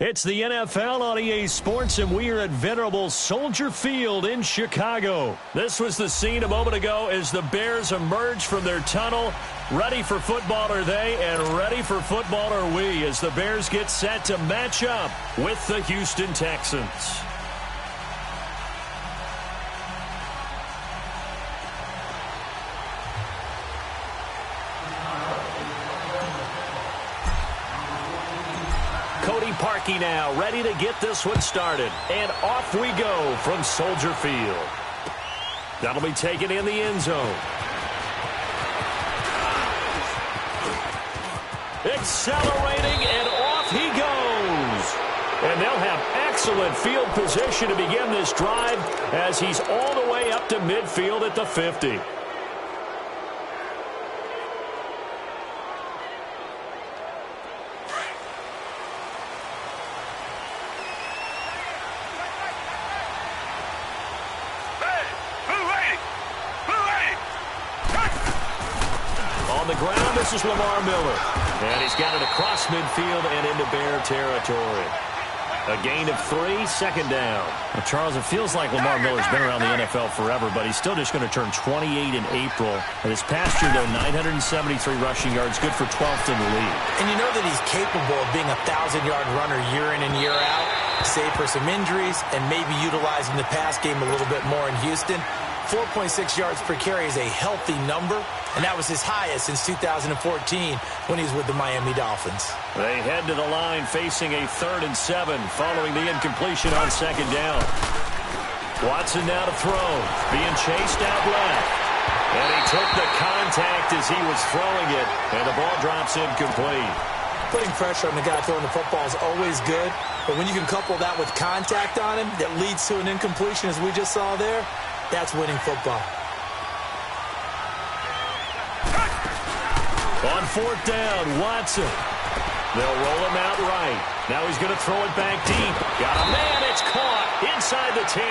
It's the NFL on EA Sports, and we are at venerable Soldier Field in Chicago. This was the scene a moment ago as the Bears emerged from their tunnel. Ready for football are they, and ready for football are we, as the Bears get set to match up with the Houston Texans. Parkey now, ready to get this one started. And off we go from Soldier Field. That'll be taken in the end zone. Accelerating, and off he goes. And they'll have excellent field position to begin this drive as he's all the way up to midfield at the 50. This is Lamar Miller, and he's got it across midfield and into Bear territory. A gain of 3, second down. Well, Charles, it feels like Lamar Miller's been around the NFL forever, but he's still just going to turn 28 in April. And this past year, though, 973 rushing yards, good for 12th in the league. And you know that he's capable of being a 1,000-yard runner year in and year out, save for some injuries and maybe utilizing the pass game a little bit more in Houston. 4.6 yards per carry is a healthy number, and that was his highest since 2014 when he was with the Miami Dolphins. They head to the line facing a 3rd and 7 following the incompletion on second down. Watson now to throw, being chased out left. And he took the contact as he was throwing it, and the ball drops incomplete. Putting pressure on the guy throwing the football is always good, but when you can couple that with contact on him that leads to an incompletion, as we just saw there, that's winning football. On 4th down, Watson. They'll roll him out right. Now he's going to throw it back deep. Got a man, it's caught inside the 10.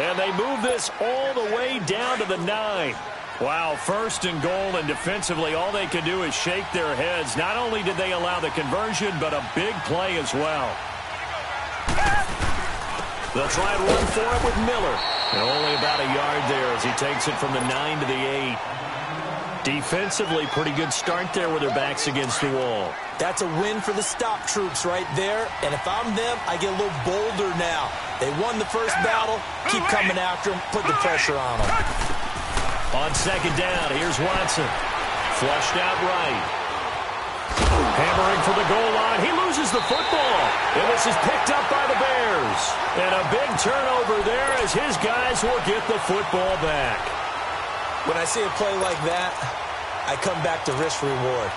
And they move this all the way down to the 9. Wow, 1st and goal, and defensively all they can do is shake their heads. Not only did they allow the conversion, but a big play as well. They'll try and run for it with Miller. And only about a yard there as he takes it from the 9 to the 8. Defensively, pretty good start there with their backs against the wall. That's a win for the stop troops right there. And if I'm them, I get a little bolder now. They won the first battle. Keep coming after them. Put the pressure on them. On second down, here's Watson. Flushed out right. Hammering for the goal line. He loses the football. And this is picked up by the Bears. And a big turnover there as his guys will get the football back. When I see a play like that, I come back to risk-reward.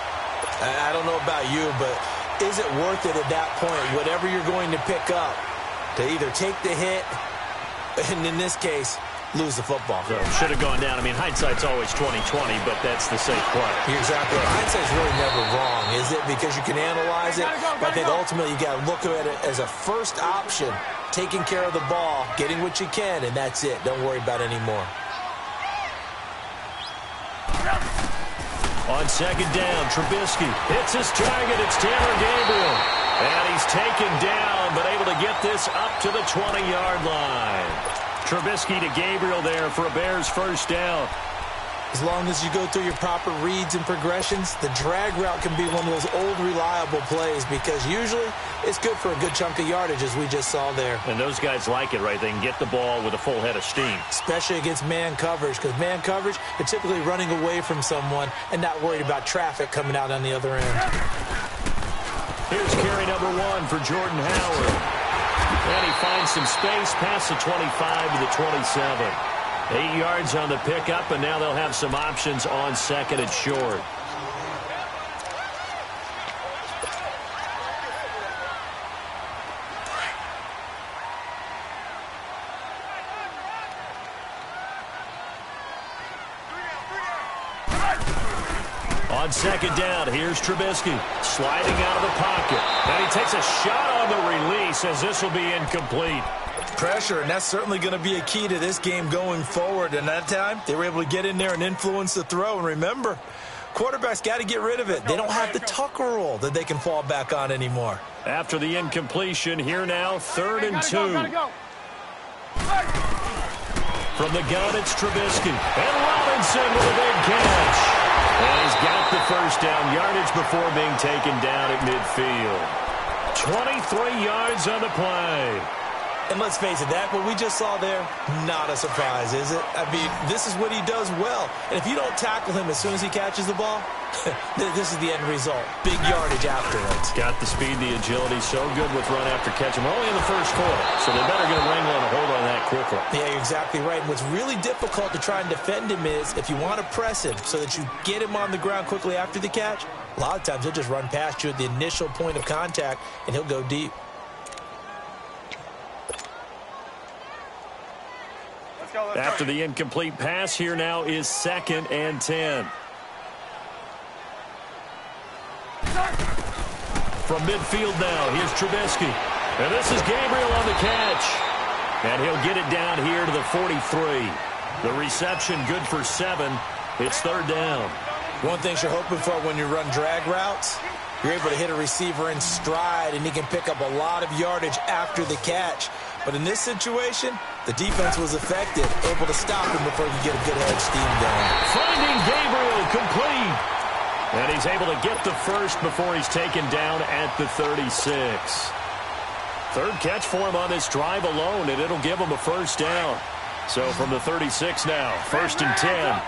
I don't know about you, but is it worth it at that point, whatever you're going to pick up, to either take the hit, and in this case, lose the football? So should have gone down. I mean, hindsight's always 20/20, but that's the safe play. You're exactly right. Hindsight's really never wrong, is it? Because you can analyze it, but I think ultimately you got to look at it as a first option, taking care of the ball, getting what you can, and that's it. Don't worry about it anymore. On second down, Trubisky hits his target. It's Taylor Gabriel. And he's taken down, but able to get this up to the 20-yard line. Trubisky to Gabriel there for a Bears first down. As long as you go through your proper reads and progressions, the drag route can be one of those old reliable plays because usually it's good for a good chunk of yardage, as we just saw there. And those guys like it, right? They can get the ball with a full head of steam. Especially against man coverage, because man coverage, they're typically running away from someone and not worried about traffic coming out on the other end. Here's carry number 1 for Jordan Howard. And he finds some space past the 25 to the 27. 8 yards on the pickup, and now they'll have some options on second and short. On second down, here's Trubisky sliding out of the pocket. And he takes a shot on the release as this will be incomplete. Pressure, and that's certainly going to be a key to this game going forward. And that time, they were able to get in there and influence the throw. And remember, quarterback's got to get rid of it. They don't have the Tucker rule that they can fall back on anymore. After the incompletion, here now, 3rd and 2. From the gun, it's Trubisky. And Robinson with a big catch. And he's got the first down yardage before being taken down at midfield. 23 yards on the play. And let's face it, that what we just saw there, not a surprise, is it? I mean, this is what he does well. And if you don't tackle him as soon as he catches the ball, this is the end result. Big yardage afterwards. Got the speed, the agility, so good with run after catch. We're only in the first quarter, so they better get a wrangle and a hold on that quickly. Yeah, you're exactly right. And what's really difficult to try and defend him is if you want to press him so that you get him on the ground quickly after the catch, a lot of times he'll just run past you at the initial point of contact, and he'll go deep. After the incomplete pass, here now is 2nd and 10. From midfield now, here's Trubisky. And this is Gabriel on the catch. And he'll get it down here to the 43. The reception good for 7. It's 3rd down. One thing you're hoping for when you run drag routes, you're able to hit a receiver in stride, and he can pick up a lot of yardage after the catch. But in this situation, the defense was effective, able to stop him before he could get a good head steam going. Finding Gabriel complete. And he's able to get the first before he's taken down at the 36. 3rd catch for him on this drive alone, and it'll give him a first down. So from the 36 now, 1st and 10.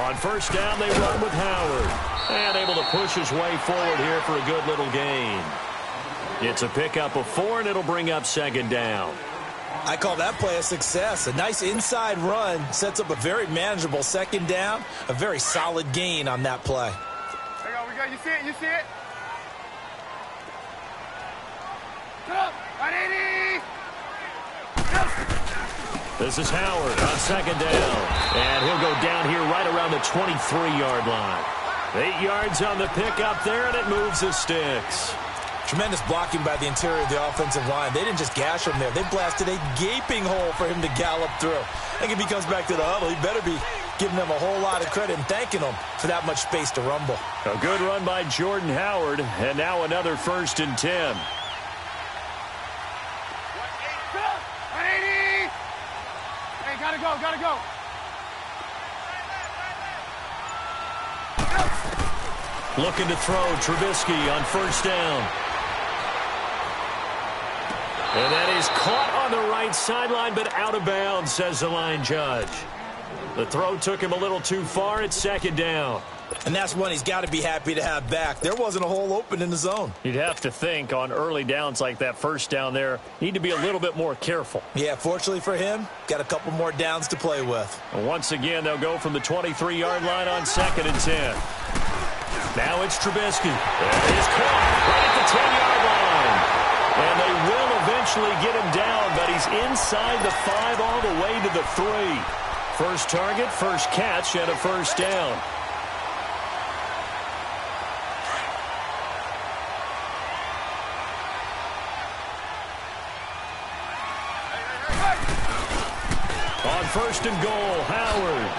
On first down, they run with Howard. And able to push his way forward here for a good little gain. It's a pickup of 4, and it'll bring up 2nd down. I call that play a success. A nice inside run sets up a very manageable 2nd down. A very solid gain on that play. There you go. You see it? You see it? Get up. 180. This is Howard on 2nd down. And he'll go down here right around the 23-yard line. 8 yards on the pickup there, and it moves the sticks. Tremendous blocking by the interior of the offensive line. They didn't just gash him there. They blasted a gaping hole for him to gallop through. I think if he comes back to the huddle, he better be giving them a whole lot of credit and thanking them for that much space to rumble. A good run by Jordan Howard, and now another 1st and 10. 180. Hey, gotta go, gotta go. Looking to throw, Trubisky on 1st down. And that is caught on the right sideline, but out of bounds, says the line judge. The throw took him a little too far. It's 2nd down. And that's one he's got to be happy to have back. There wasn't a hole open in the zone. You'd have to think on early downs like that 1st down there, need to be a little bit more careful. Yeah, fortunately for him, got a couple more downs to play with. And once again, they'll go from the 23-yard line on 2nd and 10. Now it's Trubisky. And he's caught right at the 10-yard line. And they will eventually get him down, but he's inside the 5 all the way to the 3. First target, first catch, and a 1st down. On 1st and goal, Howard.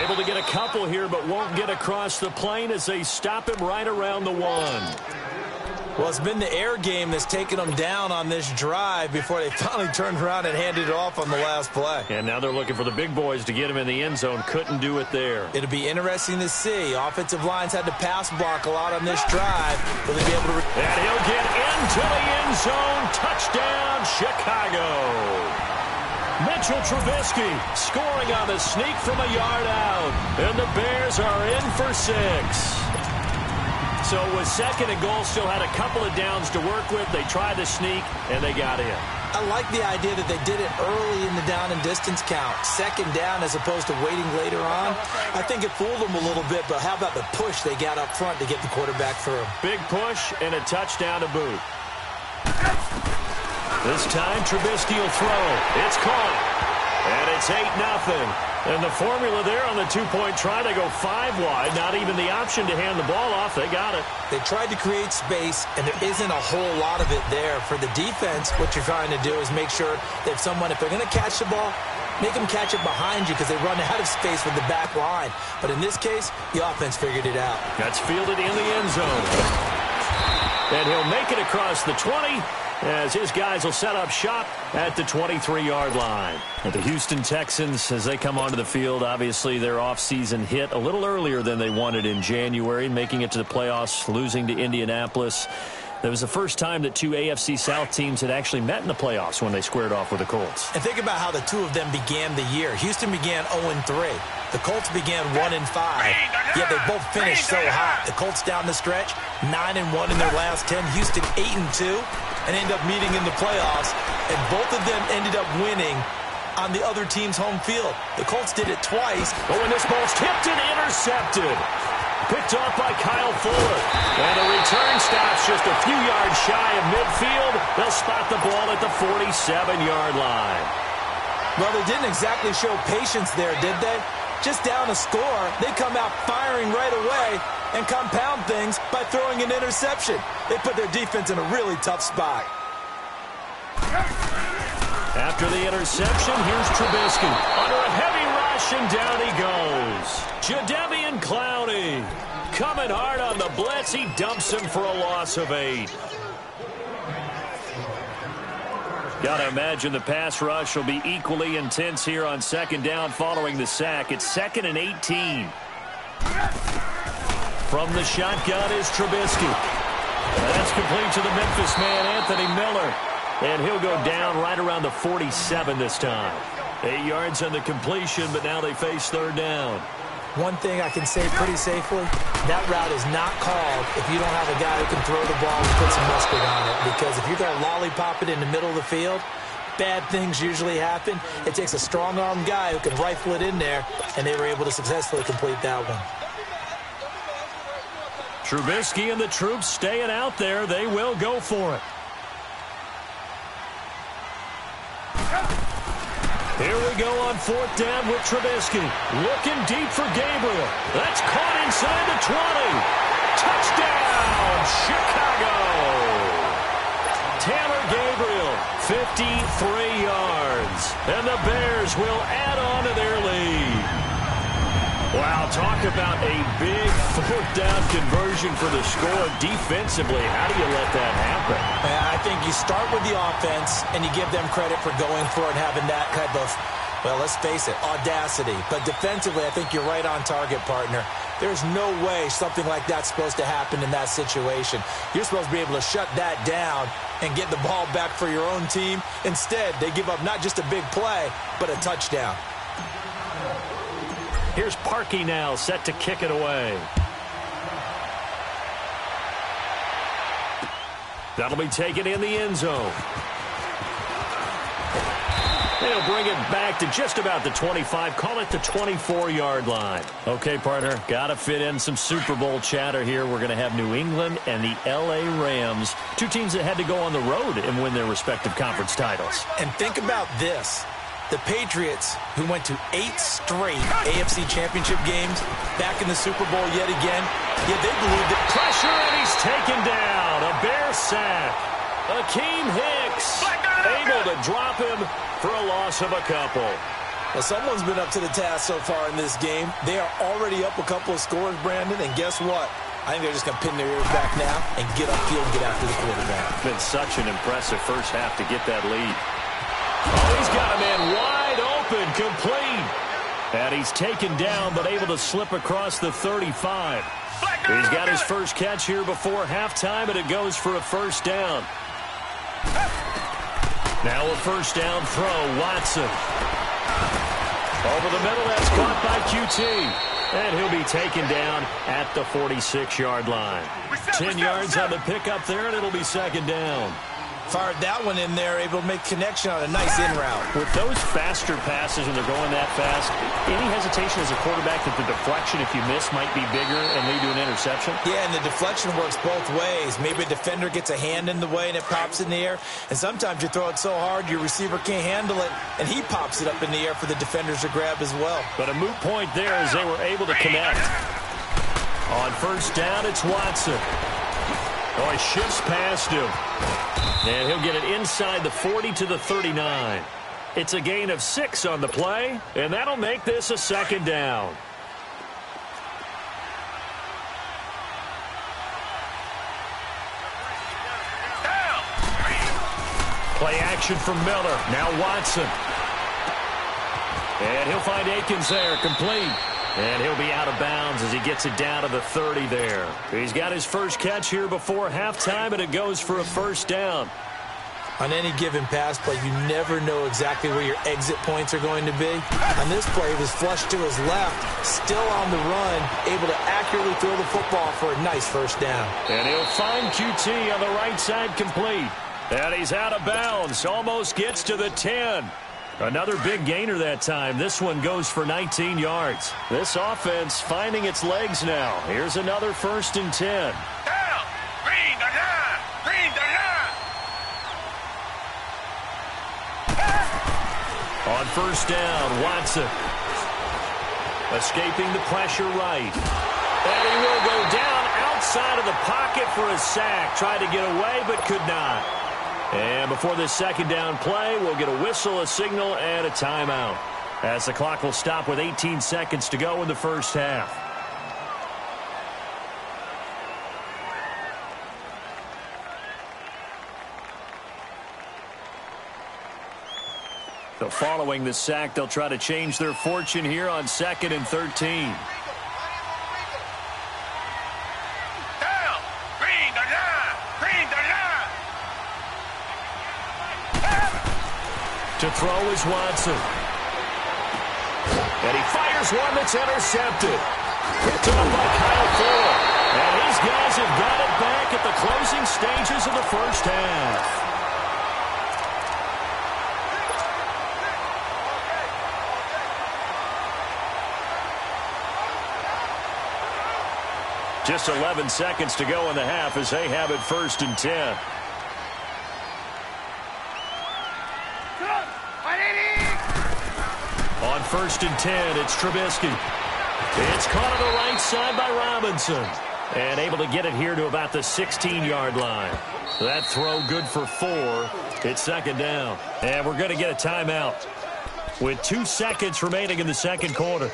Able to get a couple here, but won't get across the plane as they stop him right around the 1. Well, it's been the air game that's taken them down on this drive before they finally turned around and handed it off on the last play. And now they're looking for the big boys to get him in the end zone. Couldn't do it there. It'll be interesting to see. Offensive lines had to pass block a lot on this drive. Will they be able to... And he'll get into the end zone. Touchdown, Chicago. Mitchell Trubisky scoring on the sneak from a yard out. And the Bears are in for 6. So with 2nd and goal, still had a couple of downs to work with. They tried to sneak, and they got in. I like the idea that they did it early in the down and distance count. 2nd down as opposed to waiting later on. I think it fooled them a little bit, but how about the push they got up front to get the quarterback through? Big push and a touchdown to boot. This time, Trubisky will throw. It's caught. And it's 8-0. And the formula there on the two-point try, they go 5 wide. Not even the option to hand the ball off. They got it. They tried to create space, and there isn't a whole lot of it there. For the defense, what you're trying to do is make sure that if they're going to catch the ball, make them catch it behind you because they run out of space with the back line. But in this case, the offense figured it out. That's fielded in the end zone. And he'll make it across the 20 as his guys will set up shop at the 23-yard line. And the Houston Texans, as they come onto the field, obviously their offseason hit a little earlier than they wanted in January, making it to the playoffs, losing to Indianapolis. That was the first time that two AFC South teams had actually met in the playoffs when they squared off with the Colts. And think about how the two of them began the year. Houston began 0-3. The Colts began 1-5. Yet they both finished so hot. The Colts down the stretch, 9-1 in their last 10. Houston 8-2, and end up meeting in the playoffs. And both of them ended up winning on the other team's home field. The Colts did it twice. Oh, and this ball's tipped and intercepted. Picked off by Kyle Fuller. And the return stops just a few yards shy of midfield. They'll spot the ball at the 47-yard line. Well, they didn't exactly show patience there, did they? Just down a score, they come out firing right away and compound things by throwing an interception. They put their defense in a really tough spot. After the interception, here's Trubisky. Under a heavy rush, and down he goes. Jadeveon Clowney coming hard on the blitz. He dumps him for a loss of 8. Got to imagine the pass rush will be equally intense here on second down following the sack. It's 2nd and 18. From the shotgun is Trubisky. That's complete to the Memphis man, Anthony Miller. And he'll go down right around the 47 this time. 8 yards on the completion, but now they face third down. One thing I can say pretty safely, that route is not called if you don't have a guy who can throw the ball and put some mustard on it. Because if you're going to lollipop it in the middle of the field, bad things usually happen. It takes a strong-armed guy who can rifle it in there, and they were able to successfully complete that one. Trubisky and the troops staying out there. They will go for it. Here we go on 4th down with Trubisky. Looking deep for Gabriel. That's caught inside the 20. Touchdown, Chicago. Taylor Gabriel, 53 yards. And the Bears will add on to their lead. Wow, talk about a big 4th down conversion for the score. Defensively, how do you let that happen? I think you start with the offense, and you give them credit for going for it, having that type of, well, let's face it, audacity. But defensively, I think you're right on target, partner. There's no way something like that's supposed to happen in that situation. You're supposed to be able to shut that down and get the ball back for your own team. Instead, they give up not just a big play, but a touchdown. Here's Parkey now, set to kick it away. That'll be taken in the end zone. They'll bring it back to just about the 25. Call it the 24-yard line. Okay, partner, got to fit in some Super Bowl chatter here. We're going to have New England and the L.A. Rams, two teams that had to go on the road and win their respective conference titles. And think about this. The Patriots, who went to 8 straight AFC championship games, back in the Super Bowl yet again, yeah, they believed it. Pressure, and he's taken down. A Bear sack. Akeem Hicks able to drop him for a loss of a couple. Well, someone's been up to the task so far in this game. They are already up a couple of scores, Brandon, and guess what? I think they're just going to pin their ears back now and get upfield and get after the quarterback. It's been such an impressive first half to get that lead. Oh, he's got a man wide open, complete. And he's taken down, but able to slip across the 35. He's got his first catch here before halftime, and it goes for a first down. Now a first down throw, Watson. Over the middle, that's caught by QT. And he'll be taken down at the 46-yard line. 10 yards on the pickup there, and it'll be second down. Fired that one in there, able to make connection on a nice in route. With those faster passes when they're going that fast, any hesitation as a quarterback that the deflection, if you miss, might be bigger and lead to an interception? Yeah, and the deflection works both ways. Maybe a defender gets a hand in the way and it pops in the air, and sometimes you throw it so hard your receiver can't handle it, and he pops it up in the air for the defenders to grab as well. But a moot point there as they were able to connect. On first down, it's Watson. Oh, he shifts past him. And he'll get it inside the 40 to the 39. It's a gain of 6 on the play, and that'll make this a second down. Play action from Miller. Now Watson. And he'll find Akins there, complete. And he'll be out of bounds as he gets it down to the 30 there. He's got his first catch here before halftime, and it goes for a first down. On any given pass play, you never know exactly where your exit points are going to be. On this play, he was flushed to his left, still on the run, able to accurately throw the football for a nice first down. And he'll find QT on the right side, complete. And he's out of bounds, almost gets to the 10. Another big gainer that time. This one goes for 19 yards. This offense finding its legs now. Here's another 1st and 10. Down. Green the line. Green the line. On first down, Watson. Escaping the pressure right. And he will go down outside of the pocket for a sack. Tried to get away, but could not. And before this second down play, we'll get a whistle, a signal, and a timeout, as the clock will stop with 18 seconds to go in the first half. So following the sack, they'll try to change their fortune here on 2nd and 13. To throw is Watson. And he fires one that's intercepted. Picked up by Kyle Fuller. And these guys have got it back at the closing stages of the first half. Just 11 seconds to go in the half as they have it 1st and 10. On 1st and 10, it's Trubisky. It's caught on the right side by Robinson. And able to get it here to about the 16-yard line. That throw good for 4. It's 2nd down. And we're going to get a timeout with 2 seconds remaining in the second quarter.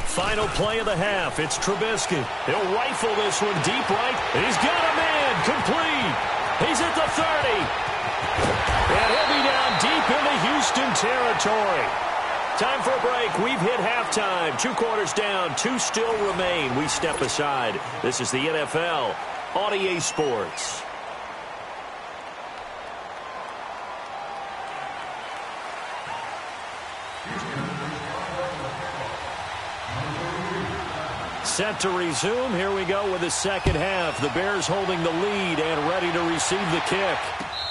Final play of the half. It's Trubisky. He'll rifle this one deep right. He's got a man. Complete. He's at the 30. And he'll be down deep into Houston territory. Time for a break. We've hit halftime. 2 quarters down. 2 still remain. We step aside. This is the NFL on EA Sports. Set to resume. Here we go with the second half. The Bears holding the lead and ready to receive the kick.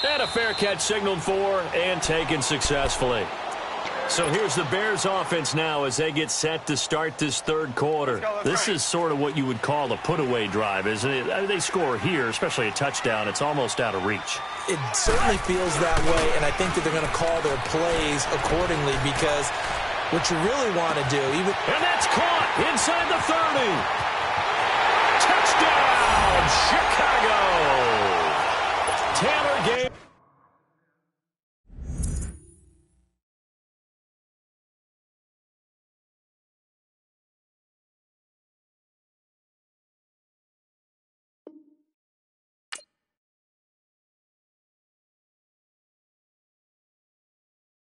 And a fair catch signaled for and taken successfully. So here's the Bears offense now as they get set to start this third quarter. This is sort of what you would call a put-away drive, isn't it? They score here, especially a touchdown. It's almost out of reach. It certainly feels that way, and I think that they're going to call their plays accordingly because what you really want to do, and that's caught inside the 30. Touchdown, Chicago.